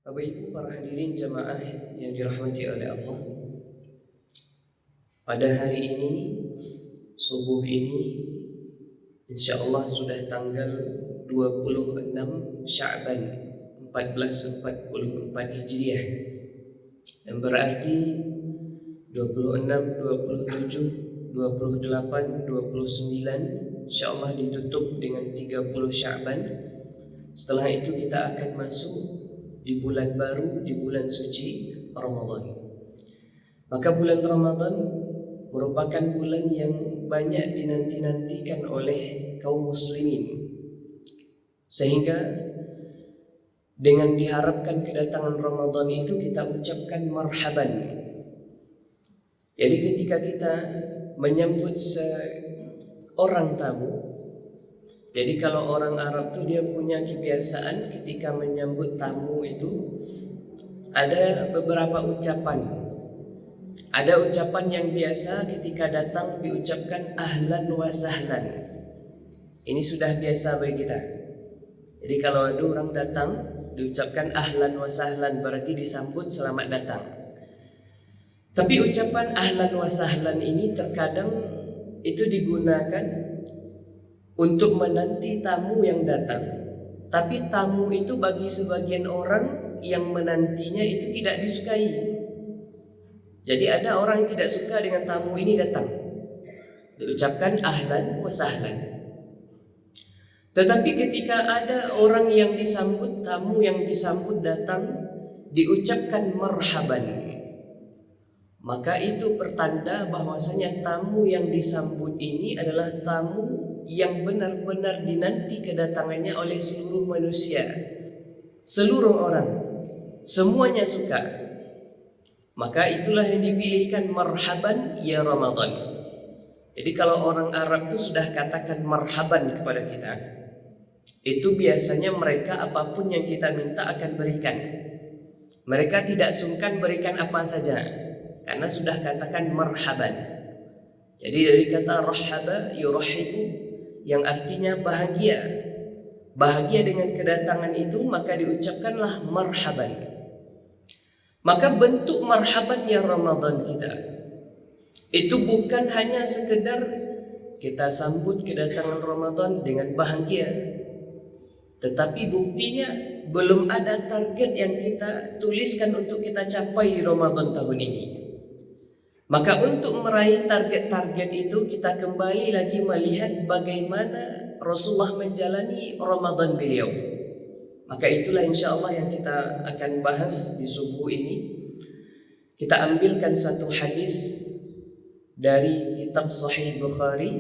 Bapak Ibu para hadirin jamaah yang dirahmati oleh Allah, pada hari ini, subuh ini, insya Allah sudah tanggal 26 Sya'ban 1444 Hijriah, yang berarti 26, 27, 28, 29 insya Allah ditutup dengan 30 Sya'ban. Setelah itu kita akan masuk di bulan baru, di bulan suci Ramadan. Maka bulan Ramadan merupakan bulan yang banyak dinanti-nantikan oleh kaum muslimin, sehingga dengan diharapkan kedatangan Ramadan itu kita ucapkan marhaban. Jadi ketika kita menyambut seorang tamu, jadi kalau orang Arab tuh dia punya kebiasaan ketika menyambut tamu itu ada beberapa ucapan. Ada ucapan yang biasa ketika datang diucapkan ahlan wa sahlan. Ini sudah biasa bagi kita. Jadi kalau ada orang datang diucapkan ahlan wa sahlan, berarti disambut selamat datang. Tapi ucapan ahlan wa sahlan ini terkadang itu digunakan untuk menanti tamu yang datang. Tapi tamu itu bagi sebagian orang yang menantinya itu tidak disukai. Jadi ada orang yang tidak suka dengan tamu ini datang, diucapkan ahlan wa sahlan. Tetapi ketika ada orang yang disambut, tamu yang disambut datang, diucapkan marhaban, maka itu pertanda bahwasanya tamu yang disambut ini adalah tamu yang benar-benar dinanti kedatangannya oleh seluruh manusia, seluruh orang, semuanya suka. Maka itulah yang dipilihkan marhaban ya Ramadan. Jadi kalau orang Arab itu sudah katakan marhaban kepada kita, itu biasanya mereka apapun yang kita minta akan berikan. Mereka tidak sungkan berikan apa saja, karena sudah katakan marhaban. Jadi dari kata rahaba yurahibu, yang artinya bahagia. Bahagia dengan kedatangan itu, maka diucapkanlah marhaban. Maka bentuk marhaban ya Ramadan kita itu bukan hanya sekedar kita sambut kedatangan Ramadan dengan bahagia, tetapi buktinya belum ada target yang kita tuliskan untuk kita capai di Ramadan tahun ini. Maka untuk meraih target-target itu kita kembali lagi melihat bagaimana Rasulullah menjalani Ramadan beliau. Maka itulah insya Allah yang kita akan bahas di subuh ini. Kita ambilkan satu hadis dari kitab Sahih Bukhari,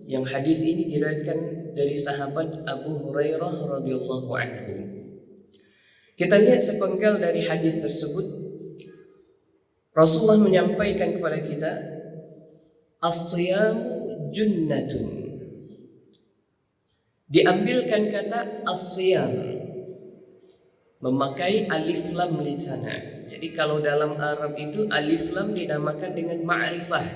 yang hadis ini diriwayatkan dari sahabat Abu Hurairah radhiyallahu anhu. Kita lihat sepenggal dari hadis tersebut. Rasulullah menyampaikan kepada kita, as-siyamu junnatun. Diambilkan kata as-siyam, memakai alif lam di sana. Jadi kalau dalam Arab itu alif lam dinamakan dengan ma'rifah.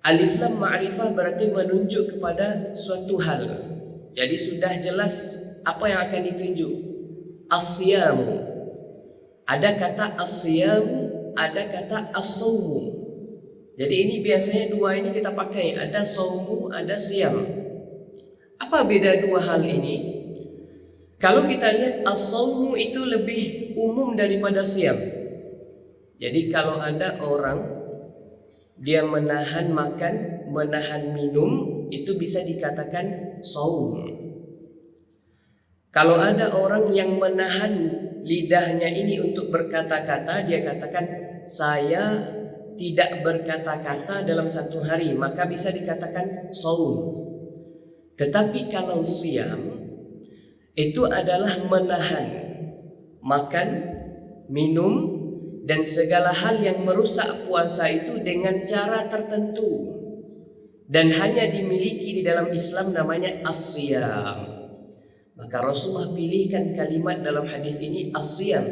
Alif lam ma'rifah berarti menunjuk kepada suatu hal. Jadi sudah jelas apa yang akan ditunjuk. As-siyamu. Ada kata as-siyamu, ada kata as-sawmu. Jadi ini biasanya dua ini kita pakai. Ada sawmu, ada siyam. Apa beda dua hal ini? Kalau kita lihat as-sawmu itu lebih umum daripada siyam. Jadi kalau ada orang dia menahan makan, menahan minum, itu bisa dikatakan saum. Kalau ada orang yang menahan lidahnya ini untuk berkata-kata, dia katakan saya tidak berkata-kata dalam satu hari, maka bisa dikatakan saum. Tetapi kalau siyam itu adalah menahan makan, minum, dan segala hal yang merusak puasa itu dengan cara tertentu, dan hanya dimiliki di dalam Islam, namanya as-siyam. Maka Rasulullah pilihkan kalimat dalam hadis ini as-siyam,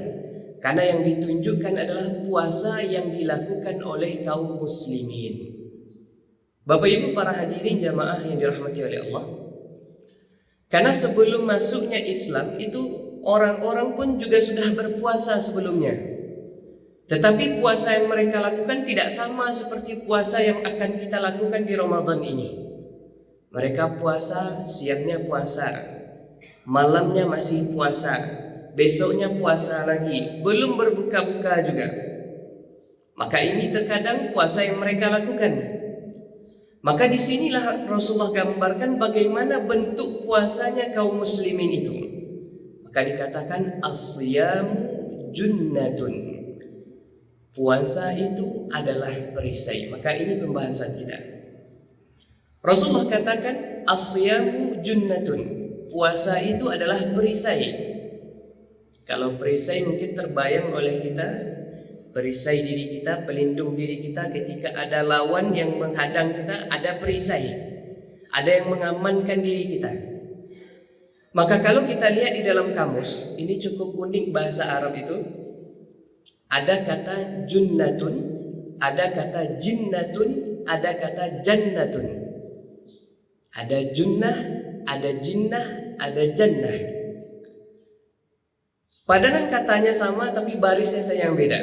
karena yang ditunjukkan adalah puasa yang dilakukan oleh kaum muslimin. Bapak Ibu para hadirin jamaah yang dirahmati oleh Allah, karena sebelum masuknya Islam itu orang-orang pun juga sudah berpuasa sebelumnya. Tetapi puasa yang mereka lakukan tidak sama seperti puasa yang akan kita lakukan di Ramadan ini. Mereka puasa, siangnya puasa, malamnya masih puasa, besoknya puasa lagi, belum berbuka-buka juga. Maka ini terkadang puasa yang mereka lakukan. Maka disinilah Rasulullah gambarkan bagaimana bentuk puasanya kaum muslimin itu. Maka dikatakan as-siyamu junnatun. Puasa itu adalah perisai. Maka ini pembahasan kita. Rasulullah katakan as-siyamu junnatun. Puasa itu adalah perisai. Kalau perisai mungkin terbayang oleh kita, perisai diri kita, pelindung diri kita ketika ada lawan yang menghadang kita, ada perisai. Ada yang mengamankan diri kita. Maka kalau kita lihat di dalam kamus, ini cukup unik bahasa Arab itu. Ada kata junnatun, ada kata jinnatun, ada kata jannatun. Ada junnah, ada jinnah, ada jannah. Padanan katanya sama tapi barisnya saja yang beda.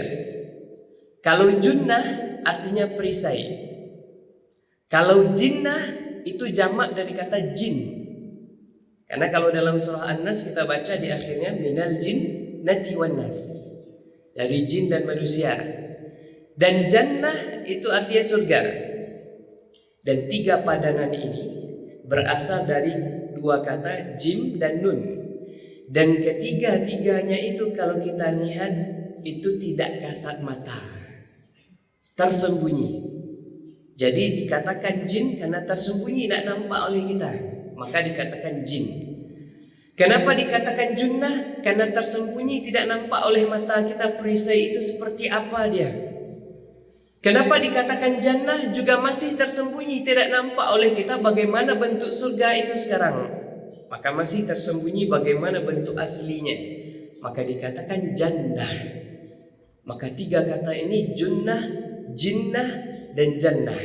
Kalau junnah artinya perisai. Kalau jinnah itu jamak dari kata jin. Karena kalau dalam surah An-Nas kita baca di akhirnya minal jinnati wan nas. Dari jin dan manusia. Dan jannah itu artinya surga. Dan tiga padanan ini berasal dari dua kata jim dan nun. Dan ketiga-tiganya itu kalau kita lihat itu tidak kasat mata, tersembunyi. Jadi dikatakan jin karena tersembunyi, tidak nampak oleh kita, maka dikatakan jin. Kenapa dikatakan junnah? Karena tersembunyi, tidak nampak oleh mata kita perisai itu seperti apa dia. Kenapa dikatakan jannah? Juga masih tersembunyi, tidak nampak oleh kita bagaimana bentuk surga itu sekarang. Maka masih tersembunyi bagaimana bentuk aslinya. Maka dikatakan jannah. Maka tiga kata ini junnah, jinnah, dan jannah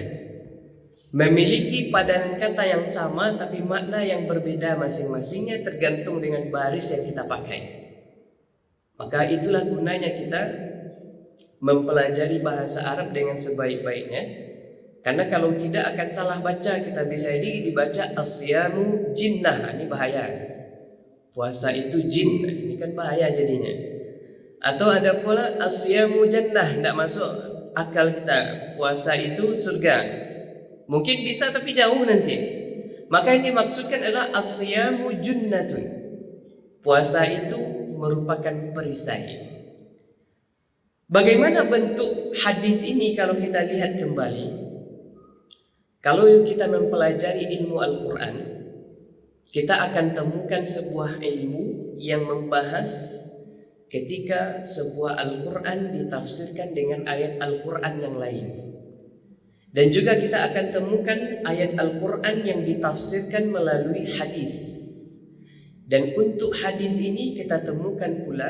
memiliki padanan kata yang sama tapi makna yang berbeda masing-masingnya tergantung dengan baris yang kita pakai. Maka itulah gunanya kita mempelajari bahasa Arab dengan sebaik-baiknya. Karena kalau tidak akan salah baca, kita bisa dibaca asyamu jinnah, ini bahaya. Puasa itu jin, ini kan bahaya jadinya. Atau ada pula asyamu jannah, tidak masuk akal kita. Puasa itu surga. Mungkin bisa tapi jauh nanti. Maka yang dimaksudkan adalah as-siyamu junnatun. Puasa itu merupakan perisai. Bagaimana bentuk hadis ini kalau kita lihat kembali? Kalau kita mempelajari ilmu Al-Quran, kita akan temukan sebuah ilmu yang membahas ketika sebuah Al-Quran ditafsirkan dengan ayat Al-Quran yang lain. Dan juga kita akan temukan ayat Al-Quran yang ditafsirkan melalui hadis. Dan untuk hadis ini kita temukan pula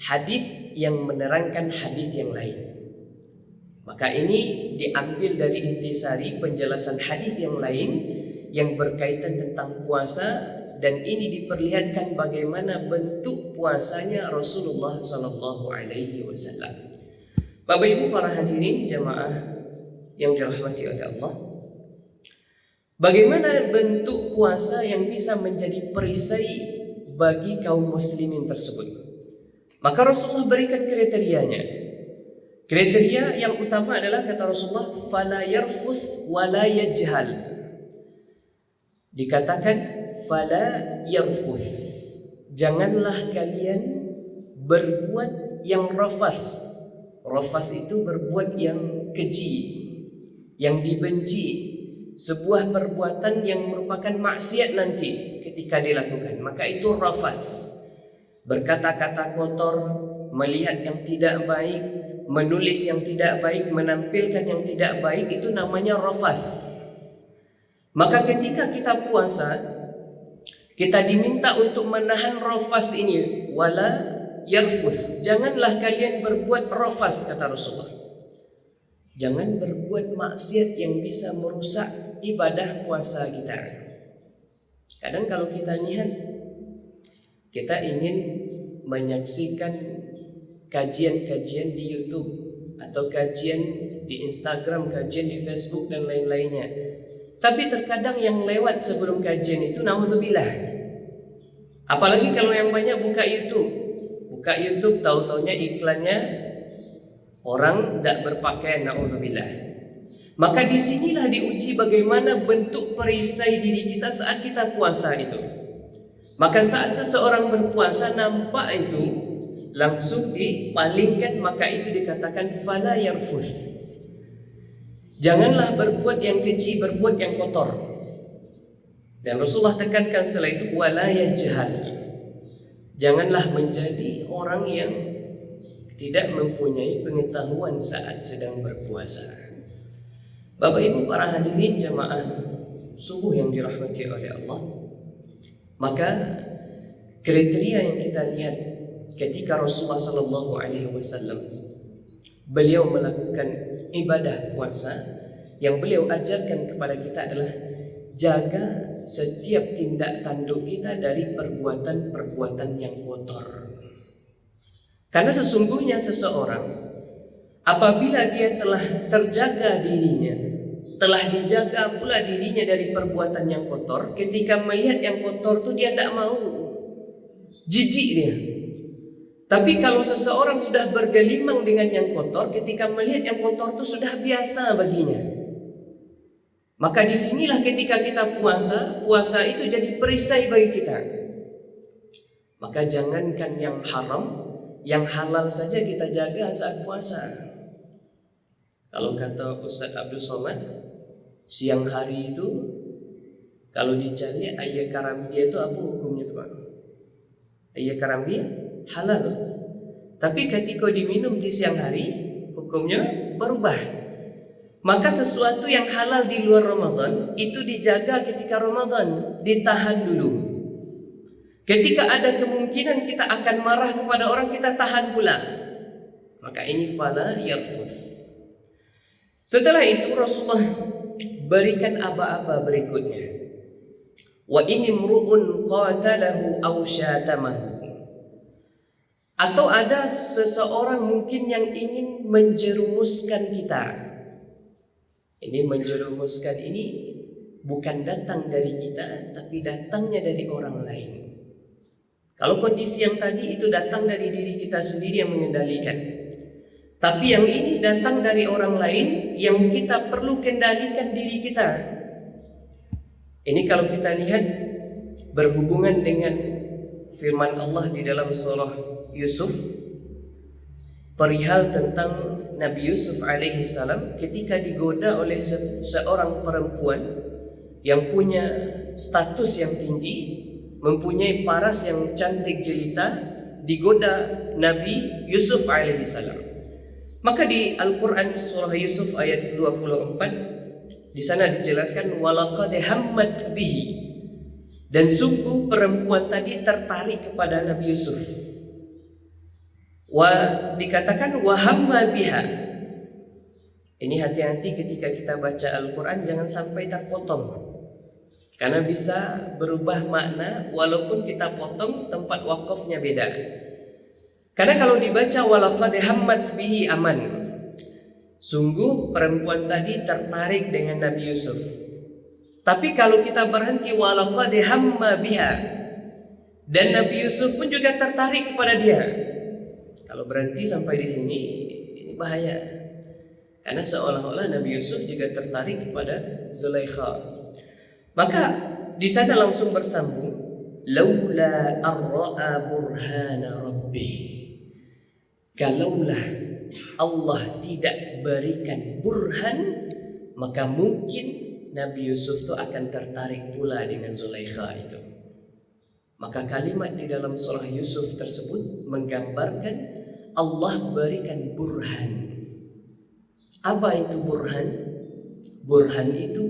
hadis yang menerangkan hadis yang lain. Maka ini diambil dari intisari penjelasan hadis yang lain yang berkaitan tentang puasa, dan ini diperlihatkan bagaimana bentuk puasanya Rasulullah Sallallahu Alaihi Wasallam. Bapak Ibu para hadirin jamaah yang dirahmati oleh Allah, bagaimana bentuk puasa yang bisa menjadi perisai bagi kaum muslimin tersebut? Maka Rasulullah berikan kriterianya. Kriteria yang utama adalah kata Rasulullah, fala yarfus wala yajhal. Dikatakan fala yarfus, janganlah kalian berbuat yang rafas. Rafas itu berbuat yang keji, yang dibenci, sebuah perbuatan yang merupakan maksiat nanti ketika dilakukan. Maka itu rafas. Berkata-kata kotor, melihat yang tidak baik, menulis yang tidak baik, menampilkan yang tidak baik, itu namanya rafas. Maka ketika kita puasa, kita diminta untuk menahan rafas ini. Wala yarfus, janganlah kalian berbuat rafas, kata Rasulullah. Jangan berbuat maksiat yang bisa merusak ibadah puasa kita. Kadang kalau kita lihat, kita ingin menyaksikan kajian-kajian di YouTube atau kajian di Instagram, kajian di Facebook dan lain-lainnya. Tapi terkadang yang lewat sebelum kajian itu naudzubillah. Apalagi kalau yang banyak buka YouTube. Buka YouTube tahu-taunya iklannya orang tidak berpakaian, naudzubillah. Maka disinilah diuji bagaimana bentuk perisai diri kita saat kita puasa itu. Maka saat seseorang berpuasa nampak itu langsung dipalingkan, maka itu dikatakan fala yarfuth. Janganlah berbuat yang keji, berbuat yang kotor. Dan Rasulullah tekankan setelah itu wala yajhal. Janganlah menjadi orang yang tidak mempunyai pengetahuan saat sedang berpuasa. Bapak Ibu para hadirin jamaah subuh yang dirahmati oleh Allah, maka kriteria yang kita lihat ketika Rasulullah Sallallahu Alaihi Wasallam beliau melakukan ibadah puasa, yang beliau ajarkan kepada kita adalah jaga setiap tindak tanduk kita dari perbuatan-perbuatan yang kotor. Karena sesungguhnya seseorang apabila dia telah terjaga dirinya, telah dijaga pula dirinya dari perbuatan yang kotor, ketika melihat yang kotor itu dia tidak mau, jijik dia. Tapi kalau seseorang sudah bergelimang dengan yang kotor, ketika melihat yang kotor itu sudah biasa baginya. Maka disinilah ketika kita puasa itu jadi perisai bagi kita. Maka jangankan yang haram, yang halal saja kita jaga saat puasa. Kalau kata Ustaz Abdul Somad, siang hari itu kalau dicari ayam karambia itu apa hukumnya tuan? Ayam karambia halal. Tapi ketika diminum di siang hari hukumnya berubah. Maka sesuatu yang halal di luar Ramadan itu dijaga ketika Ramadan, ditahan dulu. Ketika ada kemungkinan kita akan marah kepada orang, kita tahan pula. Maka ini fala yarfuth. Setelah itu Rasulullah berikan aba-aba berikutnya. Wa in imru'un qatalahu aw syatamahu. Atau ada seseorang mungkin yang ingin menjerumuskan kita. Ini menjerumuskan ini bukan datang dari kita, tapi datangnya dari orang lain. Kalau kondisi yang tadi itu datang dari diri kita sendiri yang mengendalikan. Tapi yang ini datang dari orang lain yang kita perlu kendalikan diri kita. Ini kalau kita lihat berhubungan dengan firman Allah di dalam surah Yusuf, perihal tentang Nabi Yusuf alaihi salam ketika digoda oleh seorang perempuan yang punya status yang tinggi, mempunyai paras yang cantik jelita, digoda Nabi Yusuf alaihi salam. Maka di Al-Quran surah Yusuf ayat 24 di sana dijelaskan walaqad hammat bihi, dan sungguh perempuan tadi tertarik kepada Nabi Yusuf. Dikatakan wahamma biha. Ini hati-hati ketika kita baca Al-Quran, jangan sampai terpotong, karena bisa berubah makna walaupun kita potong tempat wakafnya beda. Karena kalau dibaca walaqad hammat bihi aman, sungguh perempuan tadi tertarik dengan Nabi Yusuf. Tapi kalau kita berhenti walaqad hamma biha, dan Nabi Yusuf pun juga tertarik kepada dia, kalau berhenti sampai di sini ini bahaya. Karena seolah-olah Nabi Yusuf juga tertarik kepada Zulaikha. Maka di sana langsung bersambung laula ar-ra'a burhana rabbih. Kalaulah Allah tidak berikan burhan, maka mungkin Nabi Yusuf itu akan tertarik pula dengan Zulaikha itu. Maka kalimat di dalam surah Yusuf tersebut menggambarkan Allah berikan burhan. Apa itu burhan? Burhan itu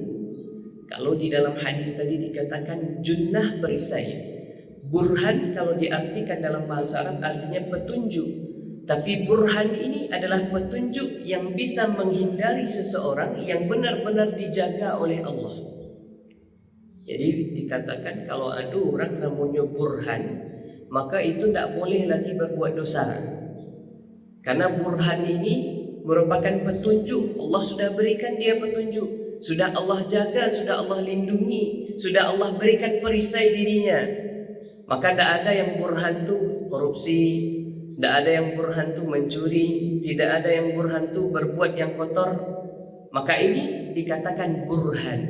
kalau di dalam hadis tadi dikatakan junnah perisai. Burhan kalau diartikan dalam bahasa Arab artinya petunjuk. Tapi burhan ini adalah petunjuk yang bisa menghindari seseorang yang benar-benar dijaga oleh Allah. Jadi dikatakan kalau ada orang namanya burhan, maka itu tidak boleh lagi berbuat dosa. Karena burhan ini merupakan petunjuk. Allah sudah berikan dia petunjuk, sudah Allah jaga, sudah Allah lindungi, sudah Allah berikan perisai dirinya. Maka tidak ada yang burhan tu korupsi, tidak ada yang burhan tu mencuri, tidak ada yang burhan tu berbuat yang kotor. Maka ini dikatakan burhan.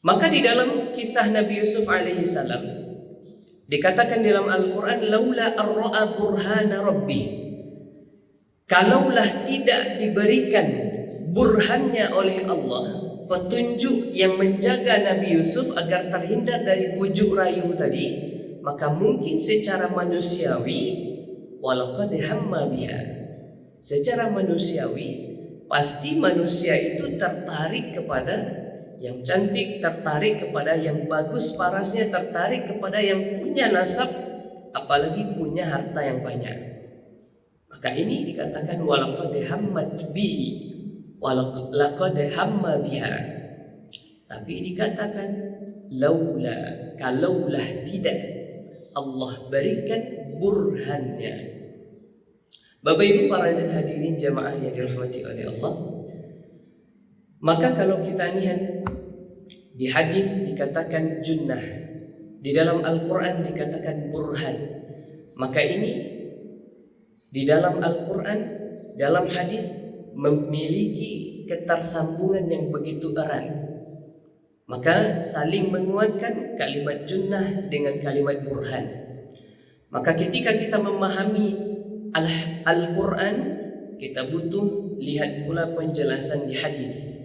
Maka di dalam kisah Nabi Yusuf alaihi salam dikatakan dalam Al-Quran, laula ar-ra'a burhana rabbih, kalaulah tidak diberikan burhannya oleh Allah, petunjuk yang menjaga Nabi Yusuf agar terhindar dari bujuk rayu tadi, maka mungkin secara manusiawi walaqad hamma biha, secara manusiawi pasti manusia itu tertarik kepada yang cantik, tertarik kepada yang bagus parasnya, tertarik kepada yang punya nasab, apalagi punya harta yang banyak. Maka ini dikatakan walaqad hammat bihi, walaqad hamma biha. Tapi dikatakan laula, kalaulah tidak Allah berikan burhannya. Bapak Ibu para hadirin jamaah yang dirahmati oleh Allah, maka kalau kita lihat di hadis dikatakan junnah, di dalam Al-Quran dikatakan burhan, maka ini di dalam Al-Quran, dalam hadis memiliki ketersambungan yang begitu erat. Maka saling menguatkan kalimat junnah dengan kalimat burhan. Maka ketika kita memahami Al-Quran, kita butuh lihat pula penjelasan di hadis.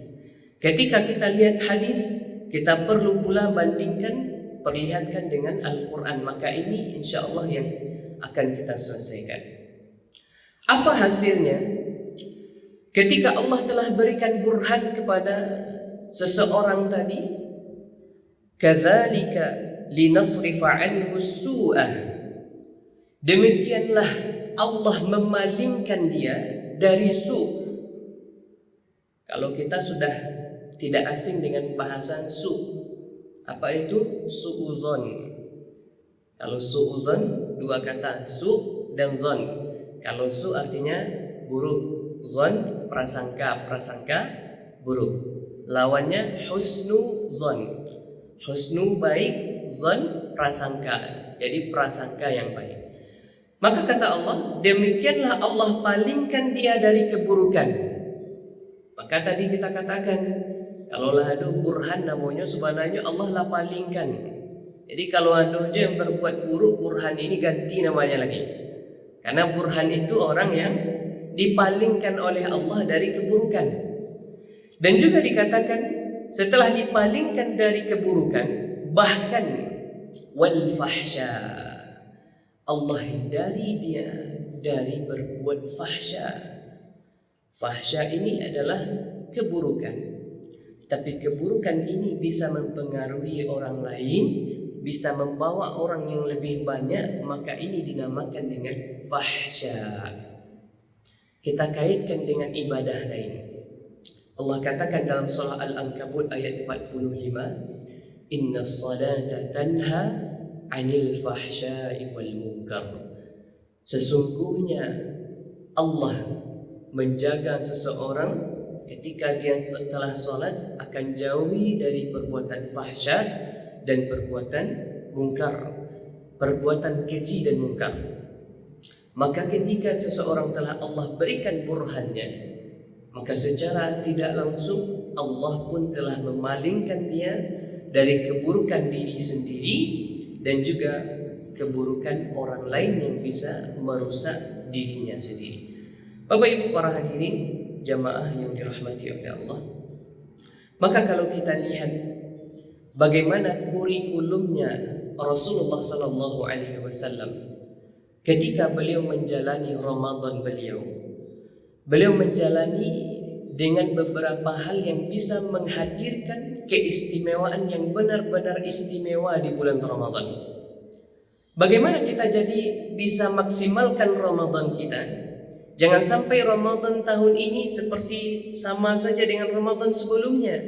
Ketika kita lihat hadis, kita perlu pula bandingkan, perlihatkan dengan Al-Quran. Maka ini insya Allah yang akan kita selesaikan. Apa hasilnya? Ketika Allah telah berikan burhan kepada seseorang tadi, kadzalika linasrifa anhu su'ah, demikianlah Allah memalingkan dia dari su'. Kalau kita sudah tidak asing dengan bahasan su', apa itu? Su'uzon. Kalau su'uzon dua kata, su' dan zon. Kalau su artinya buruk, zon prasangka, prasangka buruk. Lawannya husnu zon. Husnu baik, zon prasangka. Jadi prasangka yang baik. Maka kata Allah, demikianlah Allah palingkan dia dari keburukan. Maka tadi kita katakan, kalau ada burhan namanya sebenarnya Allah lah palingkan. Jadi kalau ada aja yang berbuat buruk, burhan ini ganti namanya lagi. Karena burhan itu orang yang dipalingkan oleh Allah dari keburukan. Dan juga dikatakan setelah dipalingkan dari keburukan, bahkan wal fahsya, Allah hindari dia dari berbuat fahsya. Fahsya ini adalah keburukan. Tapi keburukan ini bisa mempengaruhi orang lain, bisa membawa orang yang lebih banyak, maka ini dinamakan dengan fahsya. Kita kaitkan dengan ibadah lain. Allah katakan dalam surah Al-Ankabut ayat 45, innas salata tanha 'anil fahsya'i wal munkar. Sesungguhnya Allah menjaga seseorang ketika dia telah salat akan jauhi dari perbuatan fahsya dan perbuatan mungkar, perbuatan keji dan mungkar. Maka ketika seseorang telah Allah berikan burhannya, maka secara tidak langsung Allah pun telah memalingkan dia dari keburukan diri sendiri dan juga keburukan orang lain yang bisa merusak dirinya sendiri. Bapak Ibu para hadirin jamaah yang dirahmati oleh Allah, maka kalau kita lihat bagaimana kurikulumnya Rasulullah sallallahu alaihi wasallam ketika beliau menjalani Ramadan beliau menjalani dengan beberapa hal yang bisa menghadirkan keistimewaan yang benar-benar istimewa di bulan Ramadan. Bagaimana kita jadi bisa maksimalkan Ramadan kita? Jangan sampai Ramadan tahun ini seperti sama saja dengan Ramadan sebelumnya.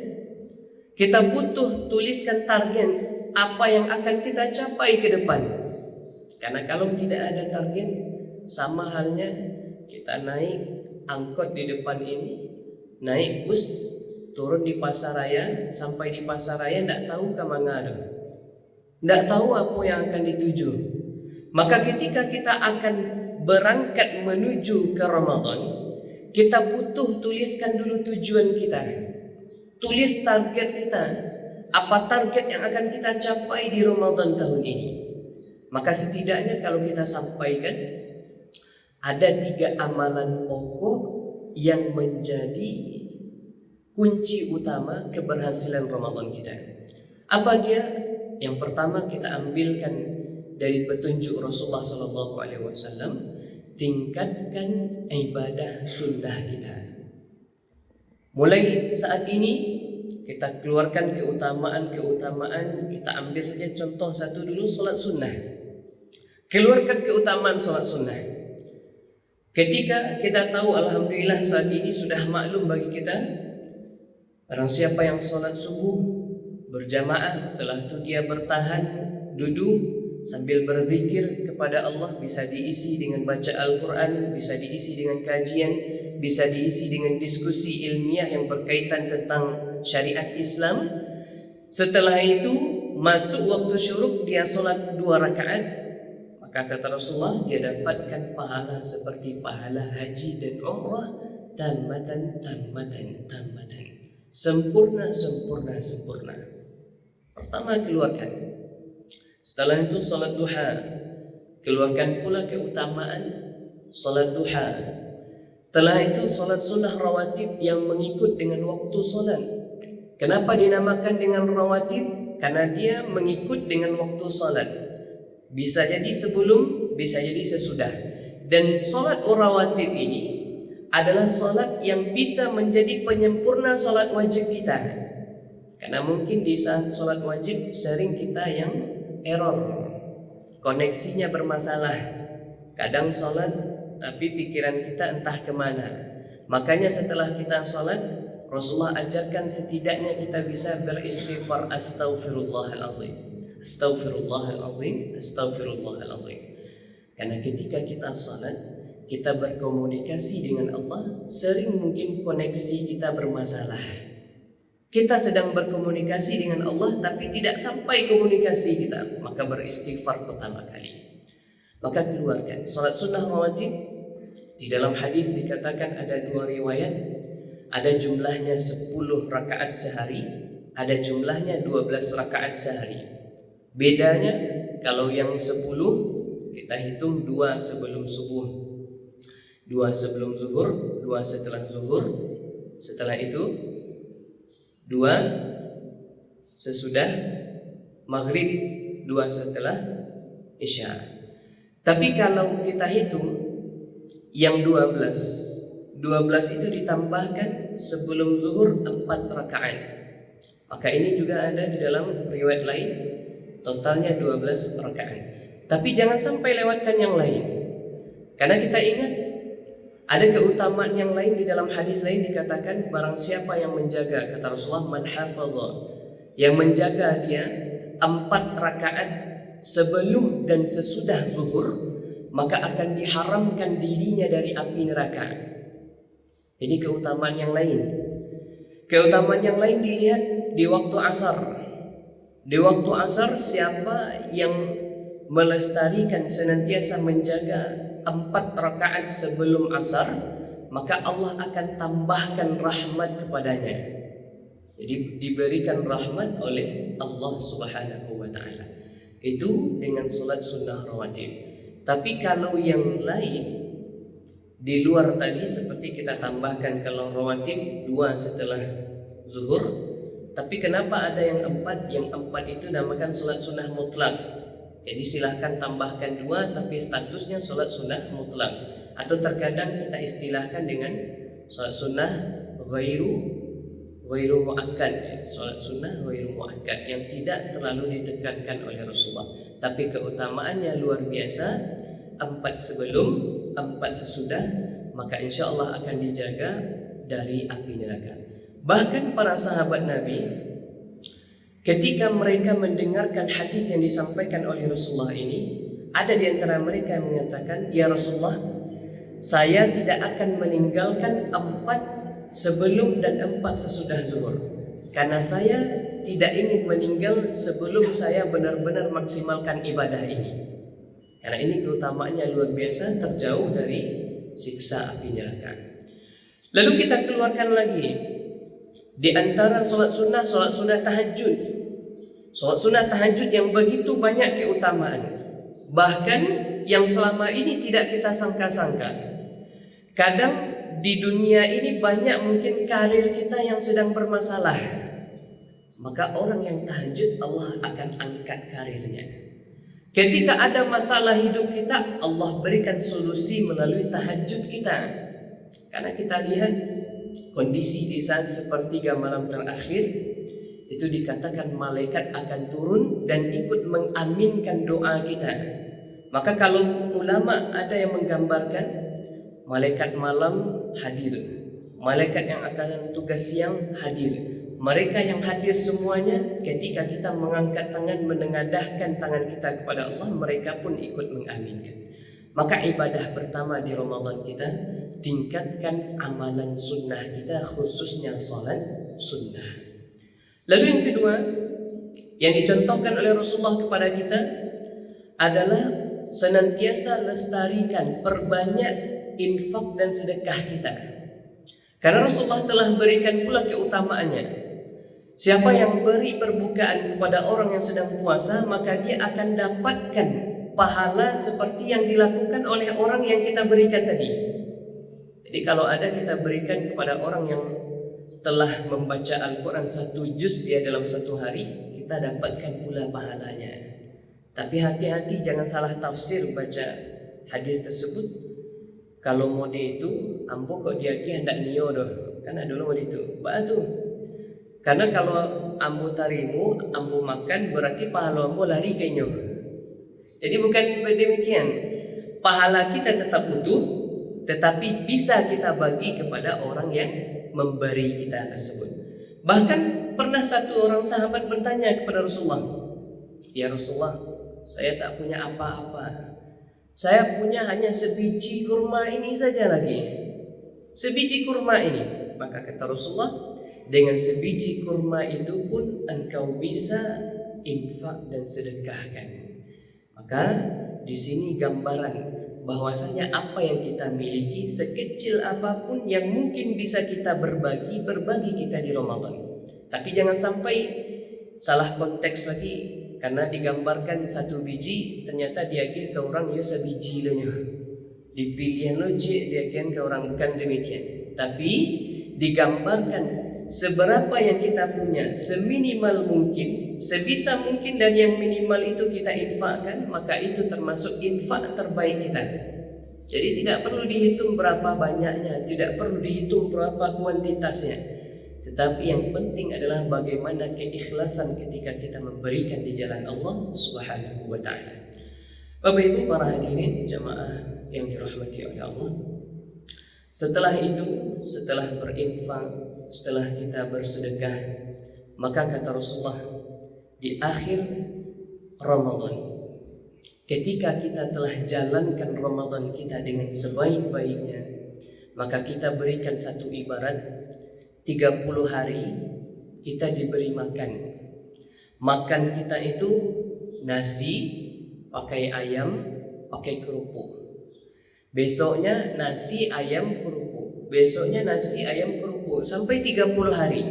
Kita butuh tuliskan target apa yang akan kita capai ke depan. Karena kalau tidak ada target, sama halnya kita naik angkot di depan ini, naik bus, turun di pasaraya, sampai di pasaraya tidak tahu ke mana ada, tidak tahu apa yang akan dituju. Maka ketika kita akan berangkat menuju ke Ramadan, kita butuh tuliskan dulu tujuan kita, tulis target kita, apa target yang akan kita capai di Ramadan tahun ini. Maka setidaknya kalau kita sampaikan, ada 3 amalan pokok yang menjadi kunci utama keberhasilan Ramadan kita. Apa dia? Yang pertama kita ambilkan dari petunjuk Rasulullah SAW, tingkatkan ibadah sunnah kita. Mulai saat ini kita keluarkan keutamaan. Kita ambil saja contoh satu dulu, salat sunnah. Keluarkan keutamaan salat sunnah. Ketika kita tahu, alhamdulillah saat ini sudah maklum bagi kita, barang siapa yang salat subuh berjamaah, setelah itu dia bertahan duduk sambil berzikir kepada Allah, bisa diisi dengan baca Al-Quran, bisa diisi dengan kajian, bisa diisi dengan diskusi ilmiah yang berkaitan tentang syariat Islam. Setelah itu masuk waktu syuruk, dia solat 2 rakaat, maka kata Rasulullah, dia dapatkan pahala seperti pahala haji dan umrah, tammatan. Sempurna. Pertama keluarkan. Setelah itu salat duha. Keluarkan pula keutamaan salat duha. Setelah itu salat sunnah rawatib yang mengikut dengan waktu salat. Kenapa dinamakan dengan rawatib? Karena dia mengikut dengan waktu salat. Bisa jadi sebelum, bisa jadi sesudah. Dan salat rawatib ini adalah salat yang bisa menjadi penyempurna salat wajib kita. Karena mungkin di saat salat wajib sering kita yang error, koneksinya bermasalah. Kadang salat tapi pikiran kita entah kemana. Makanya setelah kita salat, Rasulullah ajarkan setidaknya kita bisa beristighfar, astaghfirullahalazim. Karena ketika kita salat, kita berkomunikasi dengan Allah, sering mungkin koneksi kita bermasalah. Kita sedang berkomunikasi dengan Allah tapi tidak sampai komunikasi kita, maka beristighfar pertama kali. Maka keluarkan salat sunnah rawatib. Di dalam hadis dikatakan ada 2 riwayat, ada jumlahnya 10 rakaat sehari, ada jumlahnya 12 rakaat sehari. Bedanya kalau yang 10 kita hitung 2 sebelum subuh, 2 sebelum zuhur, 2 setelah zuhur, setelah itu 2 sesudah maghrib, 2 setelah isya. Tapi kalau kita hitung yang 12 itu ditambahkan sebelum zuhur 4 rakaat. Maka ini juga ada di dalam riwayat lain, totalnya 12 rakaat. Tapi jangan sampai lewatkan yang lain. Karena kita ingat ada keutamaan yang lain. Di dalam hadis lain dikatakan, barang siapa yang menjaga, kata Rasulullah, man hafaza, yang menjaga dia 4 rakaat sebelum dan sesudah zuhur, maka akan diharamkan dirinya dari api neraka. Ini keutamaan yang lain. Keutamaan yang lain dilihat di waktu asar. Di waktu asar, siapa yang melestarikan, senantiasa menjaga 4 rakaat sebelum asar, maka Allah akan tambahkan rahmat kepadanya. Jadi diberikan rahmat oleh Allah Subhanahu wa ta'ala. Itu dengan salat sunnah rawatib. Tapi kalau yang lain di luar tadi, seperti kita tambahkan kalau rawatib 2 setelah zuhur, tapi kenapa ada yang 4? Yang 4 itu namakan salat sunnah mutlak. Jadi silahkan tambahkan 2 tapi statusnya salat sunnah mutlak. Atau terkadang kita istilahkan dengan salat sunnah ghairu muakkad, ya. Salat sunnah ghairu muakkad, yang tidak terlalu ditekankan oleh Rasulullah, tapi keutamaannya luar biasa. 4 sebelum, 4 sesudah, maka insya Allah akan dijaga dari api neraka. Bahkan para sahabat Nabi, ketika mereka mendengarkan hadis yang disampaikan oleh Rasulullah ini, Ada di antara mereka yang mengatakan, "Ya Rasulullah, saya tidak akan meninggalkan 4 sebelum dan 4 sesudah zuhur, karena saya tidak ingin meninggal sebelum saya benar-benar maksimalkan ibadah ini. Karena ini keutamaannya luar biasa, terjauh dari siksa api neraka." Lalu kita keluarkan lagi di antara sholat sunnah tahajud. Sholat sunnah tahajud yang begitu banyak keutamaan, bahkan yang selama ini tidak kita sangka-sangka. Kadang di dunia ini banyak mungkin karir kita yang sedang bermasalah, maka orang yang tahajud Allah akan angkat karirnya. Ketika ada masalah hidup kita, Allah berikan solusi melalui tahajud kita. Karena kita lihat kondisi di saat sepertiga malam terakhir, itu dikatakan malaikat akan turun dan ikut mengaminkan doa kita. Maka kalau ulama ada yang menggambarkan malaikat malam hadir, malaikat yang akan tugas siang hadir. Mereka yang hadir semuanya ketika kita mengangkat tangan, menengadahkan tangan kita kepada Allah, mereka pun ikut mengaminkan. Maka ibadah pertama di Ramadan kita, tingkatkan amalan sunnah kita, khususnya salat sunnah. Lalu yang kedua yang dicontohkan oleh Rasulullah kepada kita adalah senantiasa lestarikan, perbanyak infak dan sedekah kita. Karena Rasulullah telah berikan pula keutamaannya. Siapa yang beri perbukaan kepada orang yang sedang puasa, maka dia akan dapatkan pahala seperti yang dilakukan oleh orang yang kita berikan tadi. Jadi kalau ada kita berikan kepada orang yang telah membaca Al-Quran 1 juz dia dalam 1 hari, kita dapatkan pula pahalanya. Tapi hati-hati jangan salah tafsir baca hadis tersebut. Kalau mode itu ambo kok dia hendak nio doh, kan ada dulu mode itu batu. Karena kalau ambo tarimu, ambo makan, berarti pahala ambo lari ke nyo. Jadi bukan demikian. Pahala kita tetap utuh, tetapi bisa kita bagi kepada orang yang memberi kita tersebut. Bahkan pernah satu orang sahabat bertanya kepada Rasulullah, "Ya Rasulullah, saya tak punya apa-apa. Saya punya hanya sebiji kurma ini saja lagi. Sebiji kurma ini." Maka kata Rasulullah, dengan sebiji kurma itu pun engkau bisa infak dan sedekahkan. Maka di sini gambaran bahwasanya apa yang kita miliki sekecil apapun yang mungkin bisa kita berbagi kita di Ramadan. Tapi jangan sampai salah konteks lagi, karena digambarkan 1 biji ternyata diagih ke orang ya sebiji lonya. Dipilihan lo diagih ke orang, bukan demikian. Tapi digambarkan seberapa yang kita punya, seminimal mungkin, sebisa mungkin, dan yang minimal itu kita infakkan, maka itu termasuk infak terbaik kita. Jadi tidak perlu dihitung berapa banyaknya, tidak perlu dihitung berapa kuantitasnya, tetapi yang penting adalah bagaimana keikhlasan ketika kita memberikan di jalan Allah Subhanahu wa taala. Bapak Ibu para hadirin jamaah yang dirahmati oleh Allah, setelah itu, setelah berinfak, setelah kita bersedekah, maka kata Rasulullah, di akhir Ramadan, ketika kita telah jalankan Ramadan kita dengan sebaik-baiknya, maka kita berikan satu ibarat, 30 hari kita diberi makan. Makan kita itu nasi pakai ayam, pakai kerupuk. Besoknya nasi ayam kerupuk, besoknya nasi ayam kerupuk, sampai 30 hari.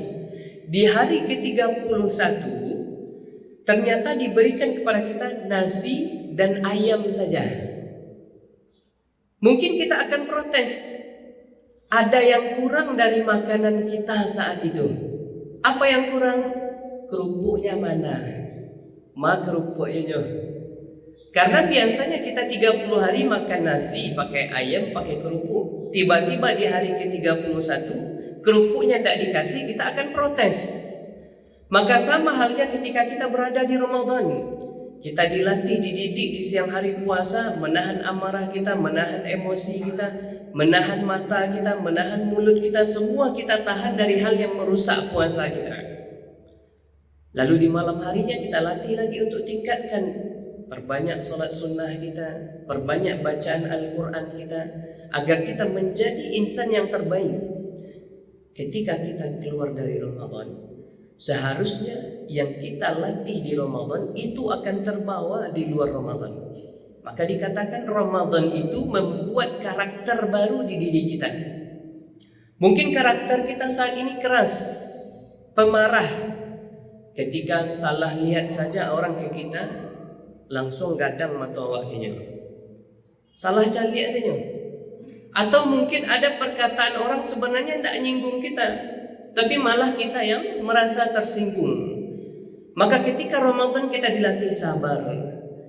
Di hari ke-31 ternyata diberikan kepada kita nasi dan ayam saja. Mungkin kita akan protes, ada yang kurang dari makanan kita saat itu. Apa yang kurang? Kerupuknya mana? Kerupuknya. Karena biasanya kita 30 hari makan nasi, pakai ayam, pakai kerupuk. Tiba-tiba di hari ke-31 kerupuknya tidak dikasih, kita akan protes. Maka sama halnya ketika kita berada di Ramadan, kita dilatih, dididik di siang hari puasa, menahan amarah kita, menahan emosi kita, menahan mata kita, menahan mulut kita, semua kita tahan dari hal yang merusak puasa kita. Lalu di malam harinya kita latih lagi untuk tingkatkan perbanyak sholat sunnah kita, perbanyak bacaan Al-Quran kita, agar kita menjadi insan yang terbaik. Ketika kita keluar dari Ramadan, seharusnya yang kita latih di Ramadan itu akan terbawa di luar Ramadan. Maka dikatakan Ramadan itu membuat karakter baru di diri kita. Mungkin karakter kita saat ini keras, pemarah. Ketika salah lihat saja orang ke kita, langsung gadang mata awaknya. Salah caliak saja. Atau mungkin ada perkataan orang sebenarnya tidak nyinggung kita, tapi malah kita yang merasa tersinggung. Maka ketika Ramadan kita dilatih sabar,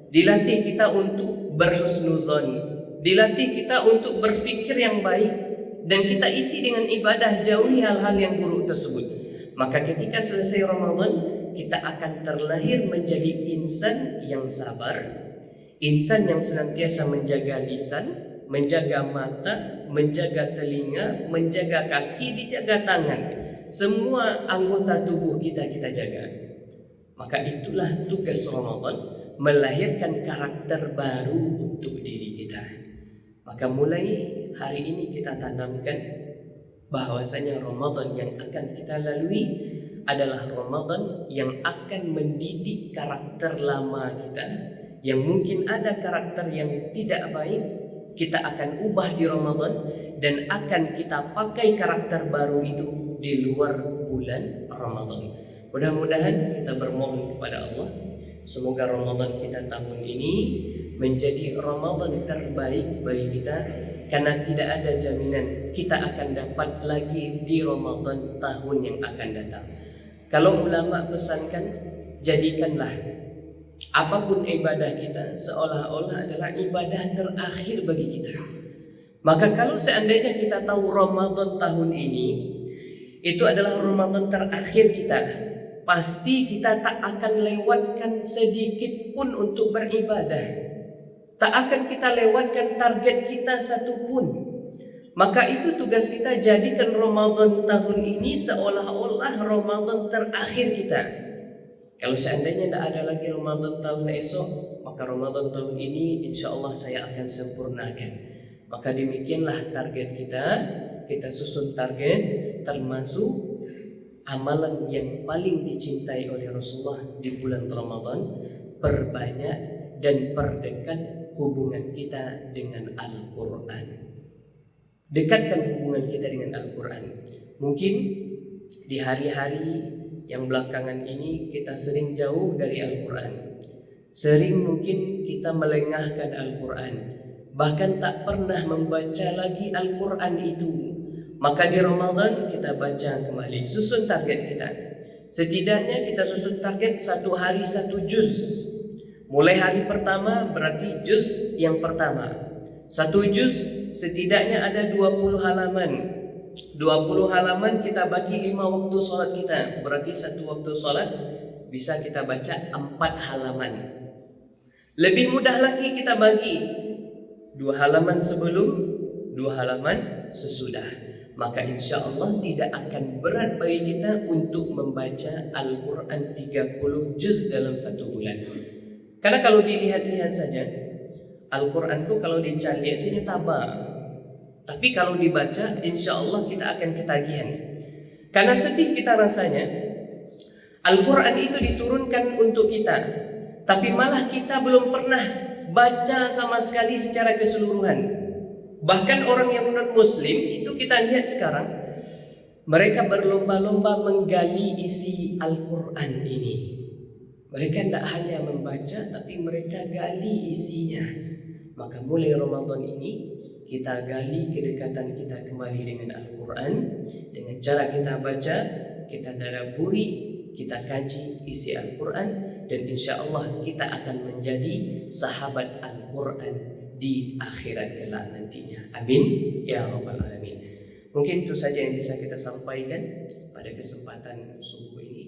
dilatih kita untuk berhusnuzon, dilatih kita untuk berfikir yang baik, dan kita isi dengan ibadah, jauhi hal-hal yang buruk tersebut. Maka ketika selesai Ramadan, kita akan terlahir menjadi insan yang sabar, insan yang senantiasa menjaga lisan, menjaga mata, menjaga telinga, menjaga kaki, dijaga tangan. Semua anggota tubuh kita jaga. Maka itulah tugas Ramadan, melahirkan karakter baru untuk diri kita. Maka mulai hari ini kita tanamkan bahwasanya Ramadan yang akan kita lalui adalah Ramadan yang akan mendidik karakter lama kita. Yang mungkin ada karakter yang tidak baik, kita akan ubah di Ramadan, dan akan kita pakai karakter baru itu di luar bulan Ramadan. Mudah-mudahan kita bermohon kepada Allah, semoga Ramadan kita tahun ini menjadi Ramadan terbaik bagi kita, karena tidak ada jaminan kita akan dapat lagi di Ramadan tahun yang akan datang. Kalau ulama pesankan, jadikanlah apapun ibadah kita seolah-olah adalah ibadah terakhir bagi kita. Maka kalau seandainya kita tahu Ramadan tahun ini itu adalah Ramadan terakhir kita, pasti kita tak akan lewatkan sedikit pun untuk beribadah. Tak akan kita lewatkan target kita satupun. Maka itu tugas kita, jadikan Ramadan tahun ini seolah-olah Ramadan terakhir kita. Kalau seandainya tidak ada lagi Ramadan tahun esok, maka Ramadan tahun ini insya Allah saya akan sempurnakan. Maka demikianlah target kita. Kita susun target, termasuk amalan yang paling dicintai oleh Rasulullah di bulan Ramadan. Perbanyak dan perdekat hubungan kita dengan Al-Quran. Dekatkan hubungan kita dengan Al-Quran. Mungkin di hari-hari yang belakangan ini kita sering jauh dari Al-Quran. Sering mungkin kita melengahkan Al-Quran, bahkan tak pernah membaca lagi Al-Quran itu. Maka di Ramadan kita baca kembali. Susun target kita. Setidaknya kita susun target 1 hari 1 juz. Mulai hari pertama berarti juz yang pertama. 1 juz setidaknya ada 20 halaman. 20 halaman kita bagi 5 waktu sholat kita. Berarti 1 waktu sholat bisa kita baca 4 halaman. Lebih mudah lagi kita bagi 2 halaman sebelum, 2 halaman sesudah. Maka insya Allah tidak akan berat bagi kita untuk membaca Al-Quran 30 juz dalam 1 bulan. Karena kalau dilihat-lihat saja, Al-Quran itu kalau dicari sini tabah. Tapi kalau dibaca, insya Allah kita akan ketagihan. Karena sedih kita rasanya, Al-Quran itu diturunkan untuk kita, tapi malah kita belum pernah baca sama sekali secara keseluruhan. Bahkan orang yang non-Muslim itu kita lihat sekarang, mereka berlomba-lomba menggali isi Al-Quran ini. Mereka tidak hanya membaca, tapi mereka gali isinya. Maka mulai Ramadan ini kita gali kedekatan kita kembali dengan Al-Quran. Dengan cara kita baca, kita tadabburi, kita kaji isi Al-Quran, dan insya Allah kita akan menjadi sahabat Al-Quran di akhirat kelak nantinya. Amin ya rabbal alamin. Mungkin itu saja yang bisa kita sampaikan pada kesempatan subuh ini.